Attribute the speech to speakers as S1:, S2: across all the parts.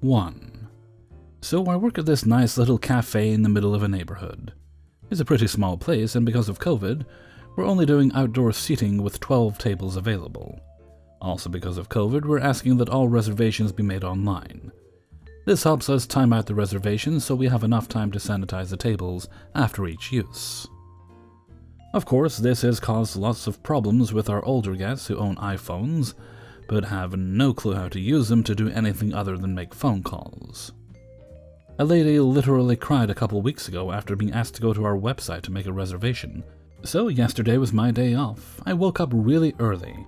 S1: 1. So I work at this nice little cafe in the middle of a neighborhood. It's a pretty small place, and because of COVID, we're only doing outdoor seating with 12 tables available. Also because of COVID, we're asking that all reservations be made online. This helps us time out the reservations so we have enough time to sanitize the tables after each use. Of course, this has caused lots of problems with our older guests who own iPhones, but have no clue how to use them to do anything other than make phone calls. A lady literally cried a couple weeks ago after being asked to go to our website to make a reservation. So yesterday was my day off. I woke up really early,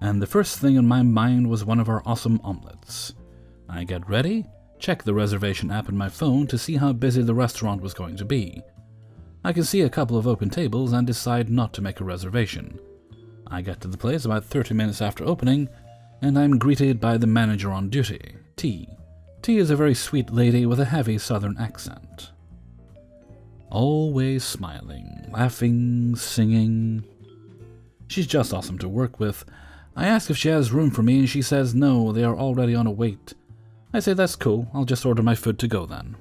S1: and the first thing in my mind was one of our awesome omelets. I get ready, check the reservation app on my phone to see how busy the restaurant was going to be. I can see a couple of open tables and decide not to make a reservation. I get to the place about 30 minutes after opening, and I'm greeted by the manager on duty, T. T is a very sweet lady with a heavy southern accent. Always smiling, laughing, singing. She's just awesome to work with. I ask if she has room for me and she says no, they are already on a wait. I say that's cool, I'll just order my food to go then.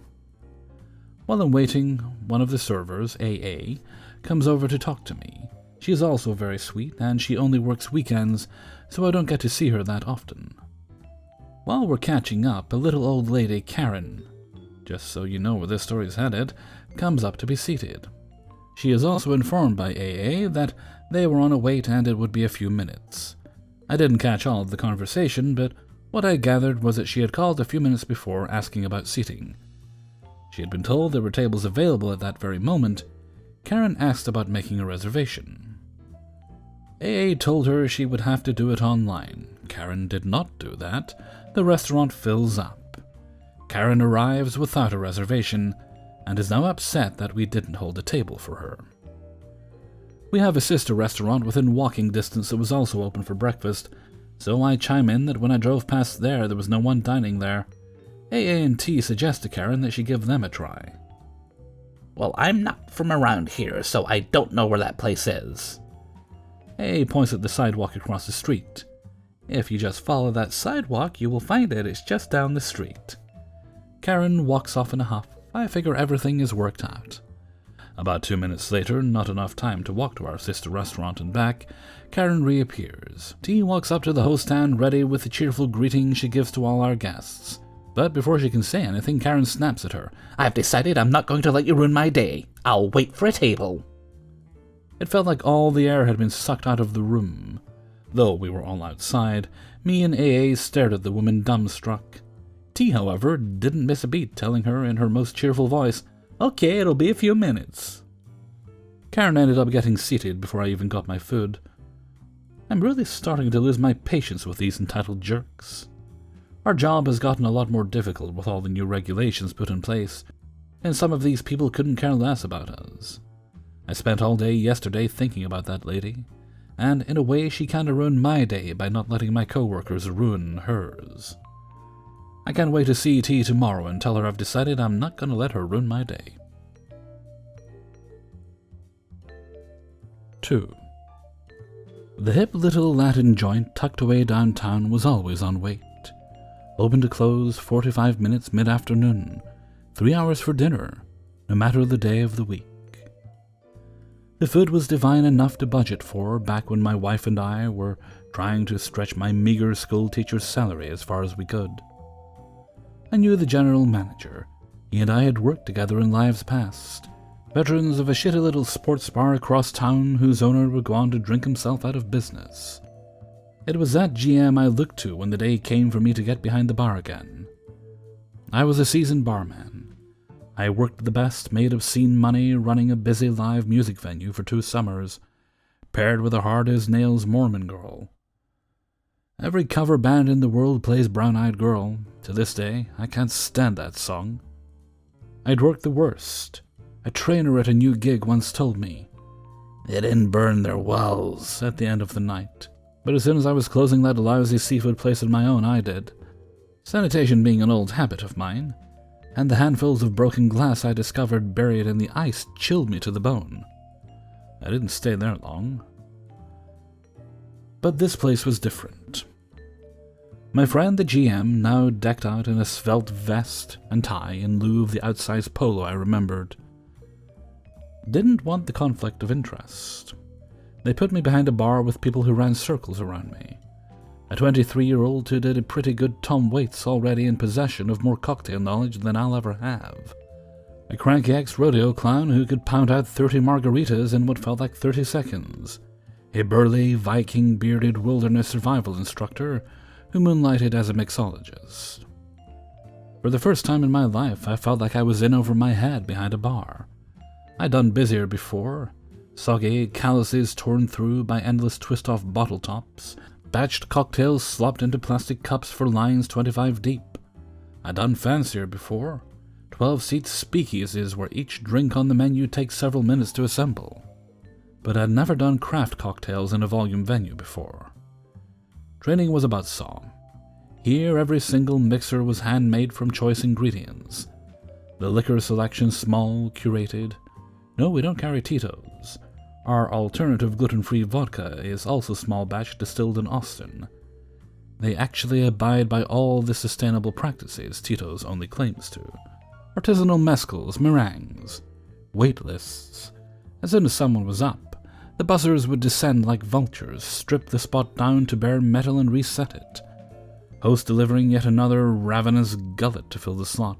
S1: While I'm waiting, one of the servers, AA, comes over to talk to me. She is also very sweet, and she only works weekends, so I don't get to see her that often. While we're catching up, a little old lady, Karen, just so you know where this story is headed, comes up to be seated. She is also informed by AA that they were on a wait and it would be a few minutes. I didn't catch all of the conversation, but what I gathered was that she had called a few minutes before asking about seating. She had been told there were tables available at that very moment. Karen asked about making a reservation. AA told her she would have to do it online. Karen did not do that. The restaurant fills up. Karen arrives without a reservation and is now upset that we didn't hold a table for her. We have a sister restaurant within walking distance that was also open for breakfast, so I chime in that when I drove past there was no one dining there. AA and T suggest to Karen that she give them a try.
S2: Well, I'm not from around here, so I don't know where that place is.
S1: AA points at the sidewalk across the street. If you just follow that sidewalk, you will find it. It's just down the street. Karen walks off in a huff. I figure everything is worked out. About 2 minutes later, not enough time to walk to our sister restaurant and back, Karen reappears. T walks up to the host stand ready with the cheerful greeting she gives to all our guests. But before she can say anything, Karen snaps at her.
S2: I've decided I'm not going to let you ruin my day. I'll wait for a table.
S1: It felt like all the air had been sucked out of the room. Though we were all outside, me and AA stared at the woman dumbstruck. T, however, didn't miss a beat, telling her in her most cheerful voice, "Okay, it'll be a few minutes." Karen ended up getting seated before I even got my food. I'm really starting to lose my patience with these entitled jerks. Our job has gotten a lot more difficult with all the new regulations put in place, and some of these people couldn't care less about us. I spent all day yesterday thinking about that lady, and in a way she kinda ruined my day by not letting my coworkers ruin hers. I can't wait to see T tomorrow and tell her I've decided I'm not gonna let her ruin my day. 2. The hip little Latin joint tucked away downtown was always on wait. Open to close 45 minutes mid-afternoon, 3 hours for dinner, no matter the day of the week. The food was divine enough to budget for back when my wife and I were trying to stretch my meager school teacher's salary as far as we could. I knew the general manager. He and I had worked together in lives past, veterans of a shitty little sports bar across town whose owner would go on to drink himself out of business. It was that GM I looked to when the day came for me to get behind the bar again. I was a seasoned barman. I worked the best, made obscene money running a busy live music venue for 2 summers, paired with a hard-as-nails Mormon girl. Every cover band in the world plays Brown Eyed Girl. To this day, I can't stand that song. I'd worked the worst. A trainer at a new gig once told me, "They didn't burn their wells" at the end of the night. But as soon as I was closing that lousy seafood place of my own, I did. Sanitation being an old habit of mine, and the handfuls of broken glass I discovered buried in the ice chilled me to the bone. I didn't stay there long. But this place was different. My friend the GM, now decked out in a svelte vest and tie in lieu of the outsized polo I remembered, didn't want the conflict of interest. They put me behind a bar with people who ran circles around me. A 23-year-old who did a pretty good Tom Waits already in possession of more cocktail knowledge than I'll ever have. A cranky ex-rodeo clown who could pound out 30 margaritas in what felt like 30 seconds. A burly, Viking-bearded wilderness survival instructor who moonlighted as a mixologist. For the first time in my life, I felt like I was in over my head behind a bar. I'd done busier before. Soggy calluses torn through by endless twist-off bottle tops, batched cocktails slopped into plastic cups for lines 25 deep. I'd done fancier before. 12-seat speakeasies where each drink on the menu takes several minutes to assemble. But I'd never done craft cocktails in a volume venue before. Training was about saw. Here every single mixer was handmade from choice ingredients. The liquor selection small, curated. No, we don't carry Tito's. Our alternative gluten-free vodka is also small batch distilled in Austin. They actually abide by all the sustainable practices Tito's only claims to. Artisanal mezcals, meringues, wait lists. As soon as someone was up, the buzzers would descend like vultures, strip the spot down to bare metal and reset it. Host delivering yet another ravenous gullet to fill the slot.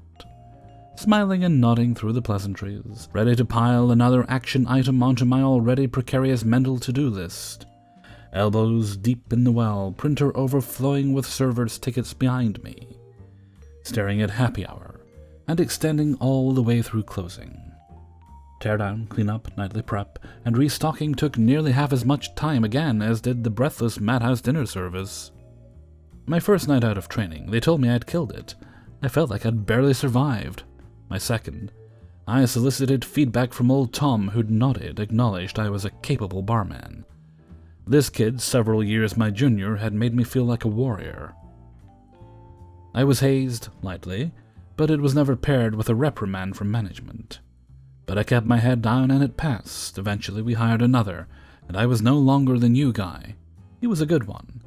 S1: Smiling and nodding through the pleasantries, ready to pile another action item onto my already precarious mental to-do list. Elbows deep in the well, printer overflowing with servers' tickets behind me. Staring at happy hour, and extending all the way through closing. Teardown, cleanup, nightly prep, and restocking took nearly half as much time again as did the breathless madhouse dinner service. My first night out of training, they told me I'd killed it. I felt like I'd barely survived. My second, I solicited feedback from old Tom, who'd nodded, acknowledged I was a capable barman. This kid, several years my junior, had made me feel like a warrior. I was hazed, lightly, but it was never paired with a reprimand from management. But I kept my head down and it passed. Eventually we hired another, and I was no longer the new guy. He was a good one.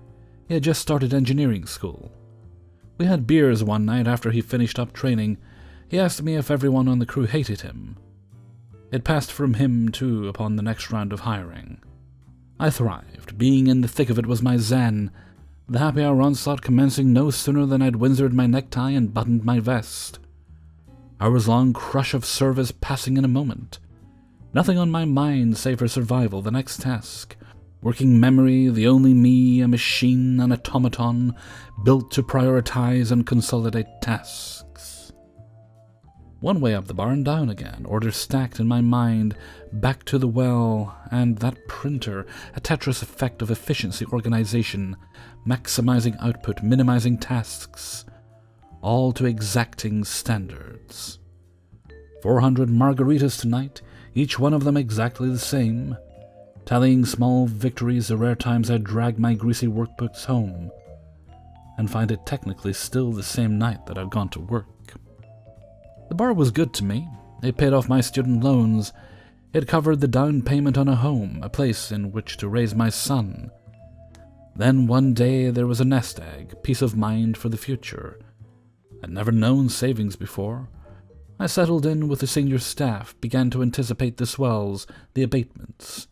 S1: He had just started engineering school. We had beers one night after he finished up training. He asked me if everyone on the crew hated him. It passed from him, too, upon the next round of hiring. I thrived. Being in the thick of it was my zen, the happy hour onslaught commencing no sooner than I'd windsored my necktie and buttoned my vest. Hours-long crush of service passing in a moment. Nothing on my mind save for survival, the next task. Working memory, the only me, a machine, an automaton, built to prioritize and consolidate tasks. One way up the bar and down again, orders stacked in my mind, back to the well, and that printer, a Tetris effect of efficiency organization, maximizing output, minimizing tasks, all to exacting standards. 400 margaritas tonight, each one of them exactly the same. Tallying small victories the rare times I drag my greasy workbooks home, and find it technically still the same night that I've gone to work. The bar was good to me. It paid off my student loans. It covered the down payment on a home, a place in which to raise my son. Then one day there was a nest egg, peace of mind for the future. I'd never known savings before. I settled in with the senior staff, began to anticipate the swells, the abatements,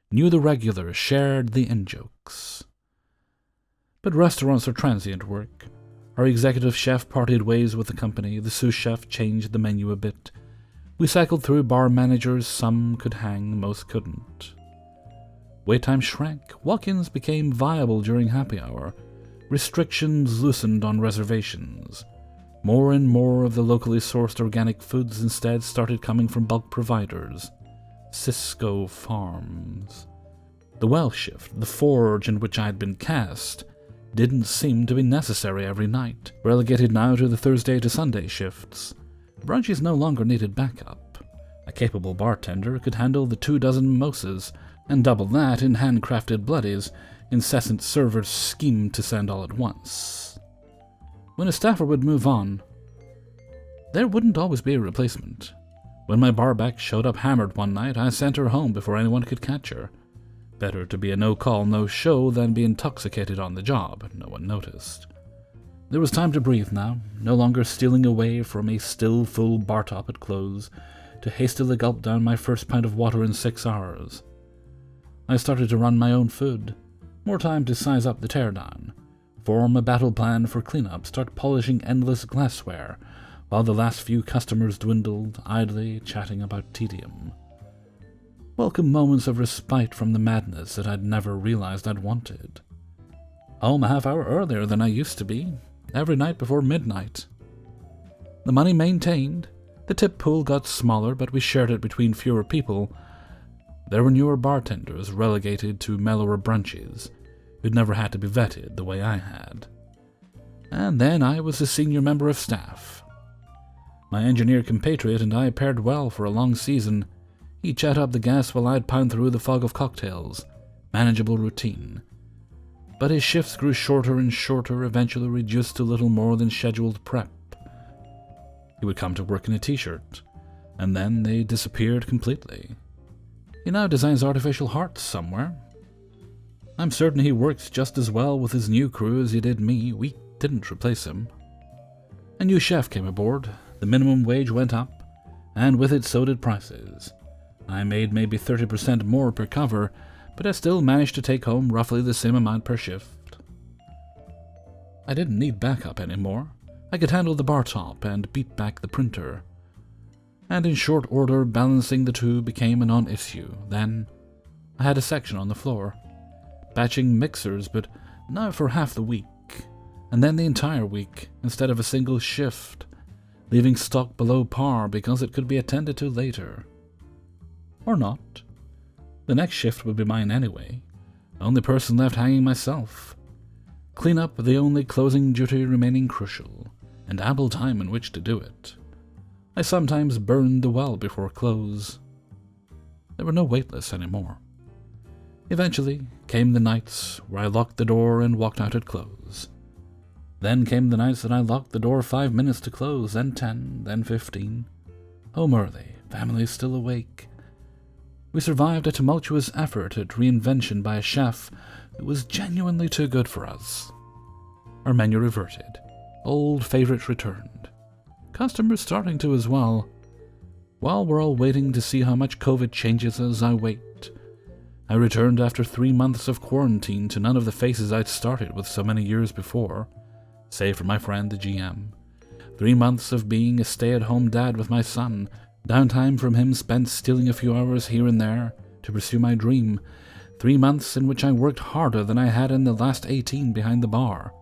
S1: knew the regulars, shared the in-jokes. But restaurants are transient work. Our executive chef parted ways with the company, the sous chef changed the menu a bit. We cycled through bar managers, some could hang, most couldn't. Wait time shrank, walk-ins became viable during happy hour, restrictions loosened on reservations. More and more of the locally sourced organic foods instead started coming from bulk providers. Cisco Farms. The well shift, the forge in which I had been cast, didn't seem to be necessary every night, relegated now to the Thursday to Sunday shifts. Brunchies no longer needed backup. A capable bartender could handle the 24 mimosas, and double that in handcrafted bloodies incessant servers schemed to send all at once. When a staffer would move on, there wouldn't always be a replacement. When my barback showed up hammered one night, I sent her home before anyone could catch her. Better to be a no-call, no-show than be intoxicated on the job, no one noticed. There was time to breathe now, no longer stealing away from a still full bar top at close to hastily gulp down my first pint of water in 6 hours. I started to run my own food. More time to size up the teardown, form a battle plan for cleanup, start polishing endless glassware, while the last few customers dwindled, idly chatting about tedium. Welcome moments of respite from the madness that I'd never realized I'd wanted. Home a half hour earlier than I used to be, every night before midnight. The money maintained. The tip pool got smaller, but we shared it between fewer people. There were newer bartenders relegated to mellower brunches, who'd never had to be vetted the way I had. And then I was a senior member of staff. My engineer compatriot and I paired well for a long season. He'd chat up the gas while I'd pound through the fog of cocktails. Manageable routine. But his shifts grew shorter and shorter, eventually reduced to little more than scheduled prep. He would come to work in a t-shirt, and then they disappeared completely. He now designs artificial hearts somewhere. I'm certain he works just as well with his new crew as he did me. We didn't replace him. A new chef came aboard, the minimum wage went up, and with it so did prices. I made maybe 30% more per cover, but I still managed to take home roughly the same amount per shift. I didn't need backup anymore. I could handle the bar top and beat back the printer. And in short order, balancing the two became a non-issue. Then I had a section on the floor, batching mixers, but now for half the week, and then the entire week, instead of a single shift, leaving stock below par because it could be attended to later. Or not. The next shift would be mine anyway. The only person left hanging myself. Clean up the only closing duty remaining crucial, and ample time in which to do it. I sometimes burned the well before close. There were no waitlists anymore. Eventually came the nights where I locked the door and walked out at close. Then came the nights that I locked the door 5 minutes to close, then 10, then 15. Home early, family still awake. We survived a tumultuous effort at reinvention by a chef who was genuinely too good for us. Our menu reverted. Old favorites returned. Customers starting to as well. While we're all waiting to see how much COVID changes us, I wait. I returned after 3 months of quarantine to none of the faces I'd started with so many years before, save for my friend the GM. 3 months of being a stay-at-home dad with my son, downtime from him spent stealing a few hours here and there to pursue my dream. 3 months in which I worked harder than I had in the last 18 behind the bar.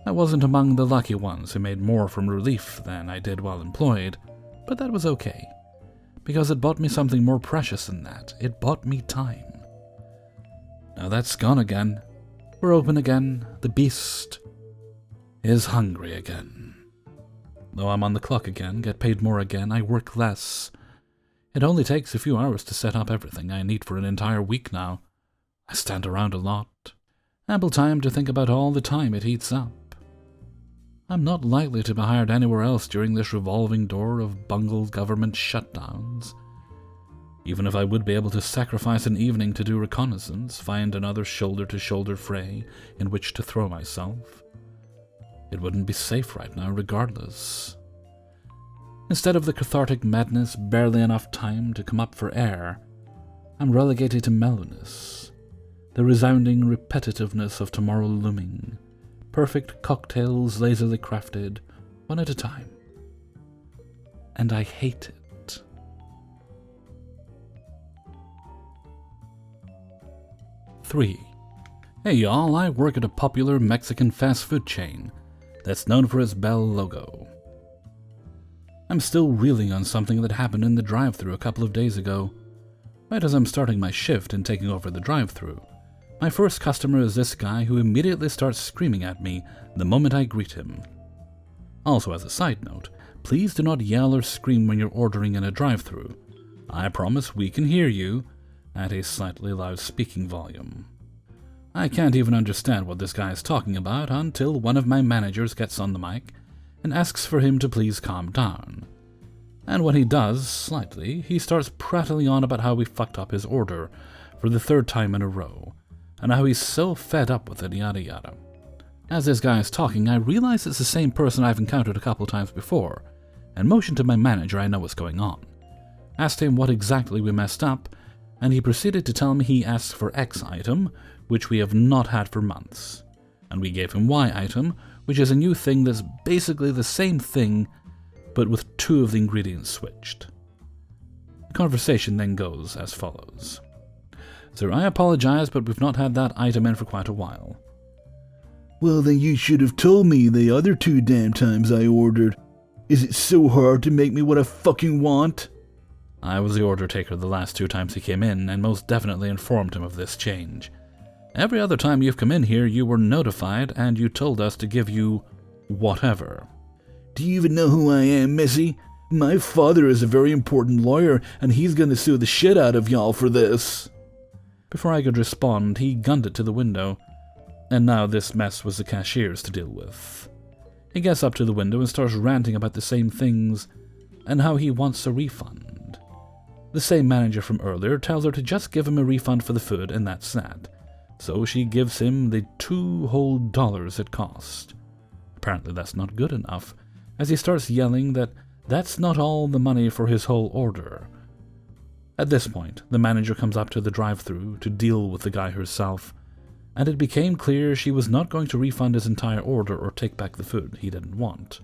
S1: I wasn't among the lucky ones who made more from relief than I did while employed, but that was okay, because it bought me something more precious than that. It bought me time. Now that's gone again. We're open again. The beast is hungry again. Though I'm on the clock again, get paid more again, I work less. It only takes a few hours to set up everything I need for an entire week now. I stand around a lot. Ample time to think about all the time it eats up. I'm not likely to be hired anywhere else during this revolving door of bungled government shutdowns. Even if I would be able to sacrifice an evening to do reconnaissance, find another shoulder-to-shoulder fray in which to throw myself, it wouldn't be safe right now regardless. Instead of the cathartic madness, barely enough time to come up for air, I'm relegated to mellowness, the resounding repetitiveness of tomorrow looming, perfect cocktails lazily crafted, one at a time. And I hate it. Three. Hey y'all, I work at a popular Mexican fast food chain that's known for its Bell logo. I'm still reeling on something that happened in the drive-thru a couple of days ago. Right as I'm starting my shift and taking over the drive-thru, my first customer is this guy who immediately starts screaming at me the moment I greet him. Also, as a side note, please do not yell or scream when you're ordering in a drive-thru. I promise we can hear you at a slightly loud speaking volume. I can't even understand what this guy is talking about until one of my managers gets on the mic and asks for him to please calm down. And when he does, slightly, he starts prattling on about how we fucked up his order for the 3rd time in a row, and how he's so fed up with it, yada yada. As this guy is talking, I realize it's the same person I've encountered a couple times before, and motioned to my manager I know what's going on. Asked him what exactly we messed up, and he proceeded to tell me he asked for X item, which we have not had for months. And we gave him Y item, which is a new thing that's basically the same thing, but with 2 of the ingredients switched. The conversation then goes as follows. Sir, I apologize, but we've not had that item in for quite a while.
S3: Well, then you should have told me the other 2 damn times I ordered. Is it so hard to make me what I fucking want?
S1: I was the order taker the last 2 times he came in, and most definitely informed him of this change. Every other time you've come in here, you were notified, and you told us to give you whatever.
S3: Do you even know who I am, Missy? My father is a very important lawyer, and he's gonna sue the shit out of y'all for this.
S1: Before I could respond, he gunned it to the window, and now this mess was the cashier's to deal with. He gets up to the window and starts ranting about the same things, and how he wants a refund. The same manager from earlier tells her to just give him a refund for the food, and that's that. So she gives him the $2 whole it cost. Apparently that's not good enough, as he starts yelling that that's not all the money for his whole order. At this point, the manager comes up to the drive-thru to deal with the guy herself, and it became clear she was not going to refund his entire order or take back the food he didn't want.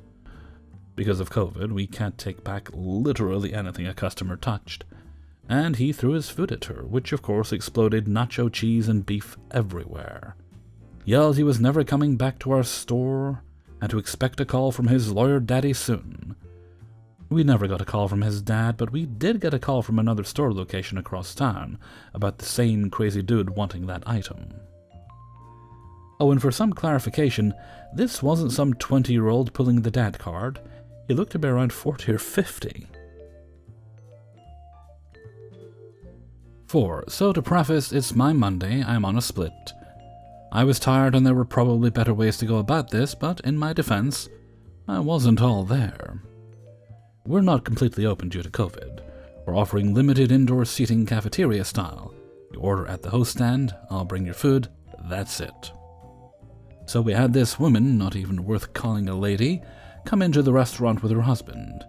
S1: Because of COVID, we can't take back literally anything a customer touched, and he threw his food at her, which of course exploded nacho cheese and beef everywhere. Yelled he was never coming back to our store, and to expect a call from his lawyer daddy soon. We never got a call from his dad, but we did get a call from another store location across town about the same crazy dude wanting that item. Oh, and for some clarification, this wasn't some 20-year-old pulling the dad card. He looked to be around 40 or 50. 4. So to preface, it's my Monday, I'm on a split. I was tired and there were probably better ways to go about this, but in my defense, I wasn't all there. We're not completely open due to COVID. We're offering limited indoor seating cafeteria style. You order at the host stand, I'll bring your food, that's it. So we had this woman, not even worth calling a lady, come into the restaurant with her husband.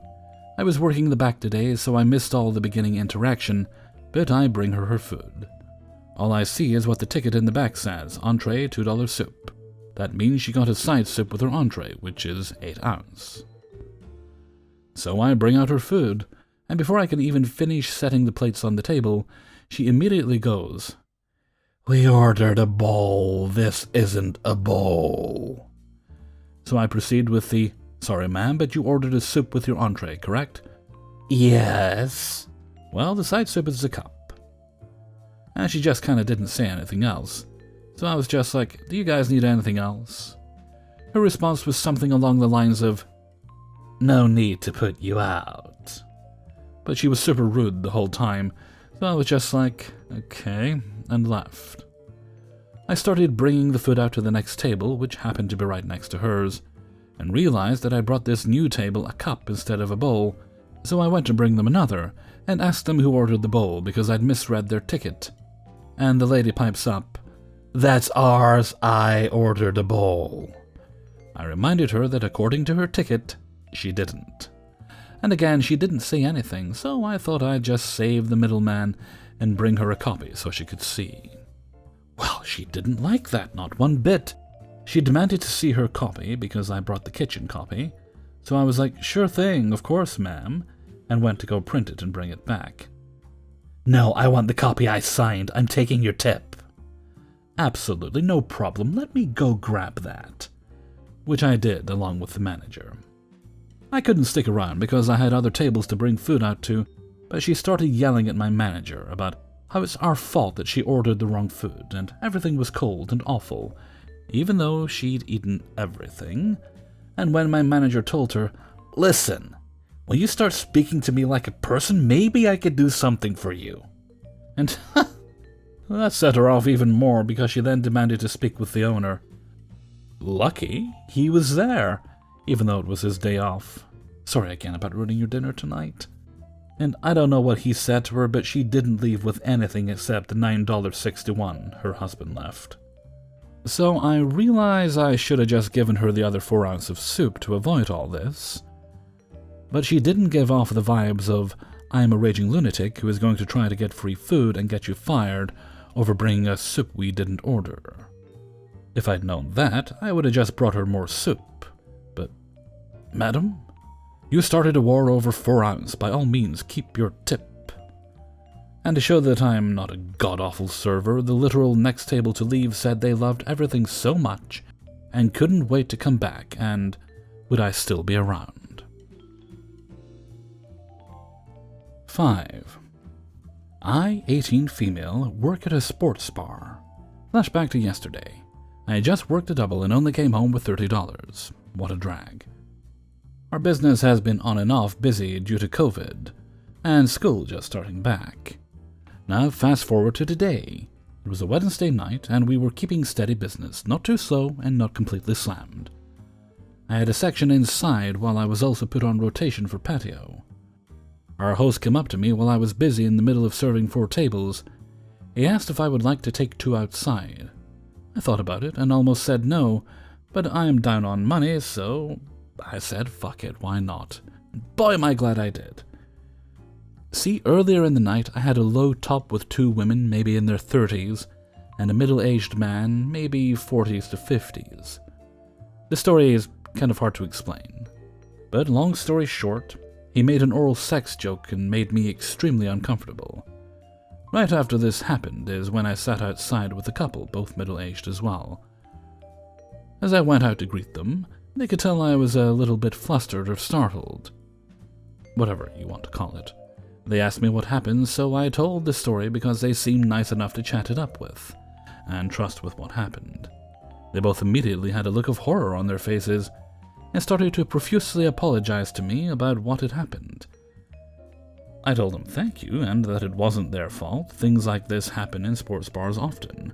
S1: I was working the back today, so I missed all the beginning interaction, but I bring her food. All I see is what the ticket in the back says, entree $2 soup. That means she got a side soup with her entree, which is 8 ounce. So I bring out her food, and before I can even finish setting the plates on the table, she immediately goes, "We ordered a bowl, this isn't a bowl." So I proceed with the, "Sorry ma'am, but you ordered a soup with your entree, correct?" "Yes." "Well, the side soup is a cup." And she just kinda didn't say anything else. So I was just like, "Do you guys need anything else?" Her response was something along the lines of, "No need to put you out." But she was super rude the whole time, so I was just like, okay, and left. I started bringing the food out to the next table, which happened to be right next to hers, and realized that I brought this new table a cup instead of a bowl, so I went to bring them another, and asked them who ordered the bowl because I'd misread their ticket. And the lady pipes up, "That's ours, I ordered a bowl." I reminded her that according to her ticket, she didn't. And again, she didn't say anything, so I thought I'd just save the middleman and bring her a copy so she could see. Well, she didn't like that, not one bit. She demanded to see her copy because I brought the kitchen copy, so I was like, "Sure thing, of course, ma'am," and went to go print it and bring it back. "No, I want the copy I signed. I'm taking your tip." "Absolutely, no problem. Let me go grab that." Which I did, along with the manager. I couldn't stick around because I had other tables to bring food out to, but she started yelling at my manager about how it's our fault that she ordered the wrong food and everything was cold and awful, even though she'd eaten everything. And when my manager told her, "Listen, will you start speaking to me like a person? Maybe I could do something for you." And that set her off even more because she then demanded to speak with the owner. Lucky he was there, even though it was his day off. "Sorry again about ruining your dinner tonight." And I don't know what he said to her, but she didn't leave with anything except the $9.61 her husband left. So I realize I should have just given her the other 4 ounces of soup to avoid all this. But she didn't give off the vibes of, I am a raging lunatic who is going to try to get free food and get you fired over bringing us soup we didn't order. If I'd known that, I would have just brought her more soup. But, madam, you started a war over 4 ounces. By all means, keep your tip. And to show that I am not a god-awful server, the literal next table to leave said they loved everything so much and couldn't wait to come back, and would I still be around. 5. I, 18 female, work at a sports bar. Flashback to yesterday. I had just worked a double and only came home with $30. What a drag. Our business has been on and off busy due to COVID, and school just starting back. Now fast forward to today. It was a Wednesday night, and we were keeping steady business, not too slow and not completely slammed. I had a section inside while I was also put on rotation for patio. Our host came up to me while I was busy in the middle of serving 4 tables. He asked if I would like to take 2 outside. I thought about it and almost said no, but I am down on money, so I said fuck it, why not? Boy, am I glad I did. See, earlier in the night I had a low top with 2 women, maybe in their 30s, and a middle-aged man, maybe 40s to 50s. The story is kind of hard to explain, but long story short, he made an oral sex joke and made me extremely uncomfortable. Right after this happened is when I sat outside with a couple, both middle-aged as well. As I went out to greet them, they could tell I was a little bit flustered or startled. Whatever you want to call it. They asked me what happened, so I told the story because they seemed nice enough to chat it up with, and trust with what happened. They both immediately had a look of horror on their faces, and started to profusely apologize to me about what had happened. I told them thank you, and that it wasn't their fault. Things like this happen in sports bars often.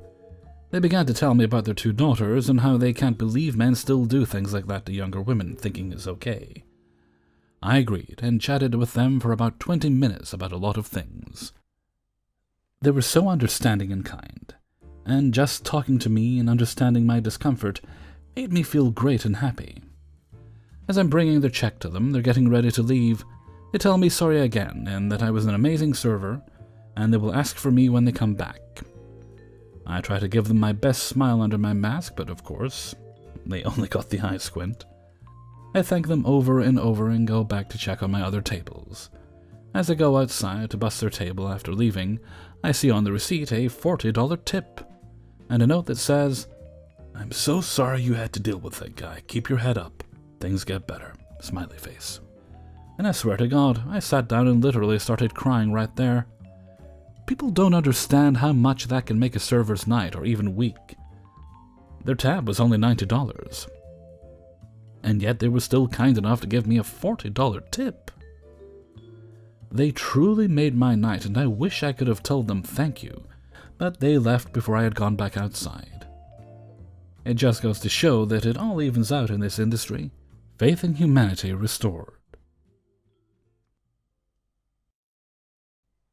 S1: They began to tell me about their 2 daughters, and how they can't believe men still do things like that to younger women, thinking it's okay. I agreed, and chatted with them for about 20 minutes about a lot of things. They were so understanding and kind, and just talking to me and understanding my discomfort made me feel great and happy. As I'm bringing their check to them, they're getting ready to leave. They tell me sorry again, and that I was an amazing server, and they will ask for me when they come back. I try to give them my best smile under my mask, but of course, they only got the eye squint. I thank them over and over and go back to check on my other tables. As I go outside to bust their table after leaving, I see on the receipt a $40 tip, and a note that says, "I'm so sorry you had to deal with that guy. Keep your head up. Things get better." Smiley face. And I swear to God, I sat down and literally started crying right there. People don't understand how much that can make a server's night or even week. Their tab was only $90. And yet they were still kind enough to give me a $40 tip. They truly made my night, and I wish I could have told them thank you, but they left before I had gone back outside. It just goes to show that it all evens out in this industry. Faith in humanity restored.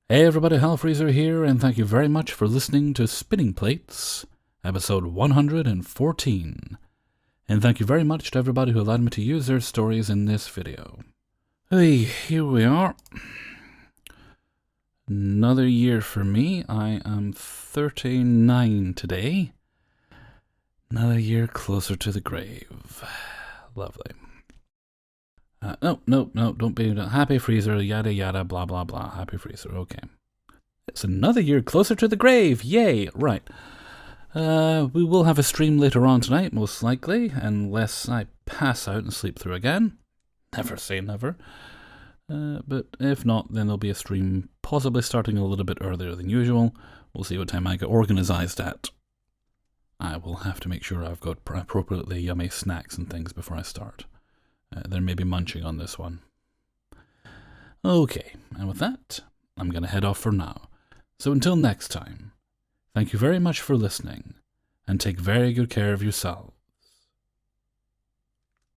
S1: Hey everybody, Hellfreezer here, and thank you very much for listening to Spinning Plates, episode 114. And thank you very much to everybody who allowed me to use their stories in this video. Hey, here we are. Another year for me. I am 39 today. Another year closer to the grave. Lovely. No, don't be happy freezer, yada yada, blah blah blah. Happy freezer, okay. It's another year closer to the grave, yay, right. We will have a stream later on tonight, most likely, unless I pass out and sleep through again. Never say never. But if not, then there'll be a stream possibly starting a little bit earlier than usual. We'll see what time I get organized at. I will have to make sure I've got appropriately yummy snacks and things before I start. There may be munching on this one. Okay, and with that, I'm going to head off for now. So until next time, thank you very much for listening, and take very good care of yourselves.